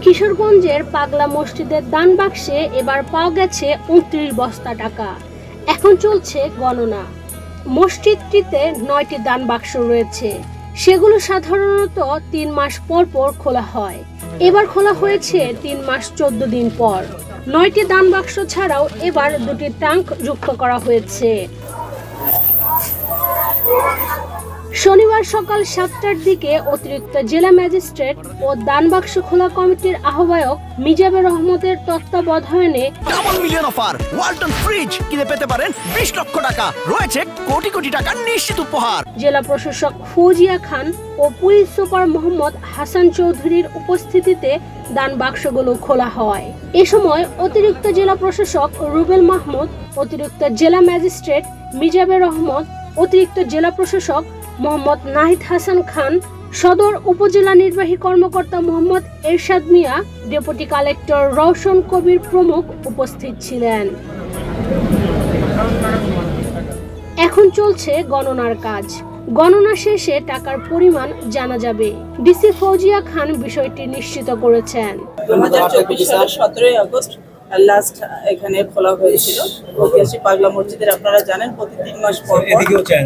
কিশোরগঞ্জের পাগলা মসজিদের দান বাক্সে এবার পাওয়া গেছে 29 বস্তা টাকা। এখন চলছে গণনা। মসজিদটিতে 9টি দান বাক্স রয়েছে, সেগুলো সাধারণত 3 মাস পর পর খোলা হয়। এবার খোলা হয়েছে 3 মাস 14 দিন পর। 9টি দান বাক্স ছাড়াও এবার 2টি ট্রাঙ্ক যুক্ত করা হয়েছে। শনিবার সকাল 7টার দিকে অতিরিক্ত জেলা ম্যাজিস্ট্রেট ও দান বাক্স খোলা কমিটির আহ্বায়ক মিজানুর রহমতের তত্ত্বাবধানে double million offer Walton fridge কিনে পেতে পারেন 20 লক্ষ টাকা, রয়েছে কোটি কোটি টাকার নিশ্চিত উপহার। জেলা প্রশাসক ফৌজিয়া খান ও পুলিশ সুপার মোহাম্মদ হাসান চৌধুরীর উপস্থিতিতে দান বাক্সগুলো খোলা হয়। এ সময় অতিরিক্ত জেলা প্রশাসক রুবেল মাহমুদ, অতিরিক্ত জেলা ম্যাজিস্ট্রেট মিজানুর রহমত, অতিরিক্ত জেলা প্রশাসক মোহাম্মদ নাহিদ হাসান খান, সদর উপজেলা নির্বাহী কর্মকর্তা মোহাম্মদ এরশাদ মিয়া, ডেপুটি কালেক্টর রওশন কবির প্রমুখ উপস্থিত ছিলেন। এখন চলছে গণনার কাজ। গণনা শেষে টাকার পরিমাণ জানা যাবে। ডিসি ফৌজিয়া খান বিষয়টি নিশ্চিত করেছেন। 2024 সালের 17 আগস্ট লাস্ট এখানে খোলা হয়েছিল ঐতিহাসিক পাগলা মসজিদের। আপনারা জানেন প্রতি 3 মাস পর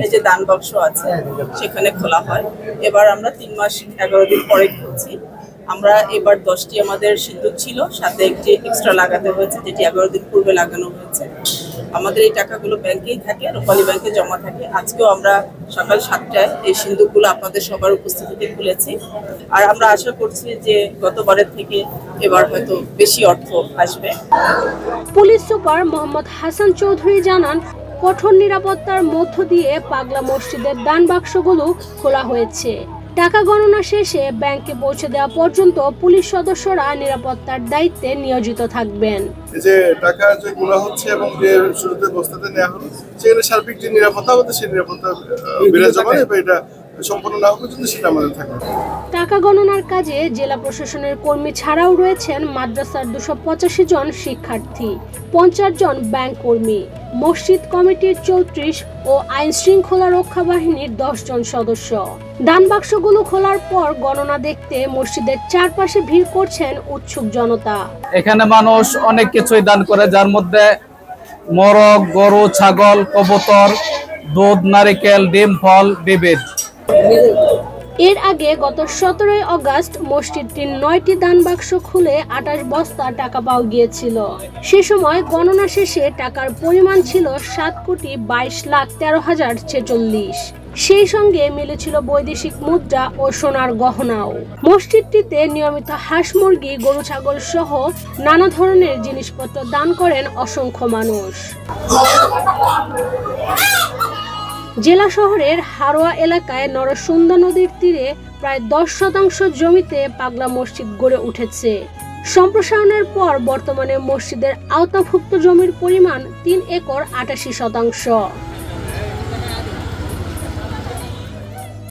এই যে দান বাক্স আছে সেখানে খোলা হয়। এবার আমরা 3 মাস 11 দিন পরে খুলছি। আমরা এবার 10টি আমাদের সিন্দুক ছিল, সাথে একটি এক্সট্রা লাগাতে হয়েছে, যেটি 11 দিন পূর্বে লাগানো হয়েছে। আমাদের এই টাকাগুলো ব্যাংকেই থাকে, রূপালী ব্যাংকে জমা থাকে। আজকেও আমরা সকাল 7টায় এই সিন্দুকগুলো আপনাদের সবার উপস্থিতিতে খুলেছি। আর আমরা আশা করছি যে গতবারের থেকে এবার হয়তো বেশি অর্থ আসবে। পুলিশ সুপার মোহাম্মদ হাসান চৌধুরী জানান, কঠোর নিরাপত্তার মধ্য দিয়ে পাগলা মসজিদের দান বাক্সগুলো খোলা হয়েছে। টাকা গণনা শেষে ব্যাংকে পৌঁছে দেওয়া পর্যন্ত পুলিশ সদস্যরা নিরাপত্তার দায়িত্বে নিয়োজিত থাকবেন। যে টাকা যে গুণা হচ্ছে এবং যে শুরুতে বস্তাতে নেওয়া হলো সেখানে সার্বিক যে নিরাপত্তা হতে সেই নিরাপত্তা বিরাজমান, এবং এটা সম্পূর্ণ না হওয়া পর্যন্ত সেটা আমাদের থাকবে। টাকা গণনার কাজে জেলা প্রশাসনের কর্মী ছাড়াও রয়েছেন মাদ্রাসার 285 জন শিক্ষার্থী, 50 জন ব্যাংক কর্মী, মসজিদ কমিটির 34 ও আইন শৃঙ্খলা রক্ষা বাহিনীর 10 জন সদস্য। দান বাক্সগুলো খোলার পর গণনা দেখতে মসজিদের চারপাশে ভিড় করছেন উৎসুক জনতা। এখানে মানুষ অনেক কিছুই দান করে, যার মধ্যে মোরগ, গরু, ছাগল, কবুতর, দুধ, নারিকেল, ডিম, ফল, বিবিধ। এর আগে গত 17 আগস্ট মসজিদটির 9টি দান বাক্স খুলে 28 বস্তা টাকা পাওয়া গিয়েছিল। সে সময় গণনা শেষে টাকার পরিমাণ ছিল 7,22,13,046। সেই সঙ্গে মিলেছিল বৈদেশিক মুদ্রা ও সোনার গহনাও। মসজিদটিতে নিয়মিত হাঁস, মুরগি, গরু, ছাগল সহ নানা ধরনের জিনিসপত্র দান করেন অসংখ্য মানুষ। জেলা শহরের হারোয়া এলাকায় নরসুন্দা নদীর তীরে প্রায় 10% জমিতে পাগলা মসজিদ গড়ে উঠেছে। সম্প্রসারণের পর বর্তমানে মসজিদের আওতাভুক্ত জমির পরিমাণ 3 একর 88 শতাংশ।